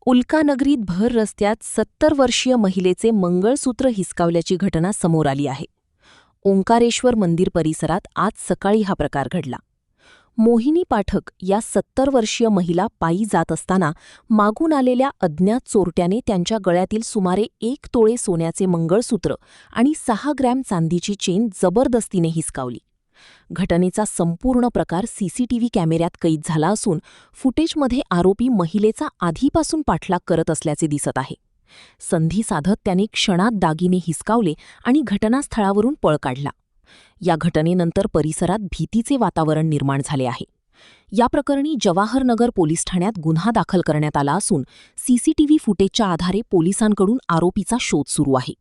उल्कानगरीत भर रस्त्यात 70 वर्षीय महिलेचे मंगळसूत्र हिसकावल्याची घटना समोर आली आहे. ओंकारेश्वर मंदिर परिसरात आज सकाळी हा प्रकार घडला. मोहिनी पाठक या 70 वर्षीय महिला पायी जात असताना मागून आलेल्या अज्ञात चोरट्याने त्यांच्या गळ्यातील सुमारे 1 तोळे सोन्याचे मंगळसूत्र आणि 6 ग्रॅम चांदीची चेन जबरदस्तीने हिसकावली. घटनेचा संपूर्ण प्रकार सीसीटीव्ही कॅमेऱ्यात कैद झाला असून फुटेजमध्ये आरोपी महिलेचा आधीपासून पाठलाग करत असल्याचे दिसत आहे. संधी साधत त्यांनी क्षणात दागिने हिसकावले आणि घटनास्थळावरून पळ काढला. या घटनेनंतर परिसरात भीतीचे वातावरण निर्माण झाले आहे. या प्रकरणी जवाहरनगर पोलीस ठाण्यात गुन्हा दाखल करण्यात आला असून सीसीटीव्ही फुटेजच्या आधारे पोलिसांकडून आरोपीचा शोध सुरू आहे.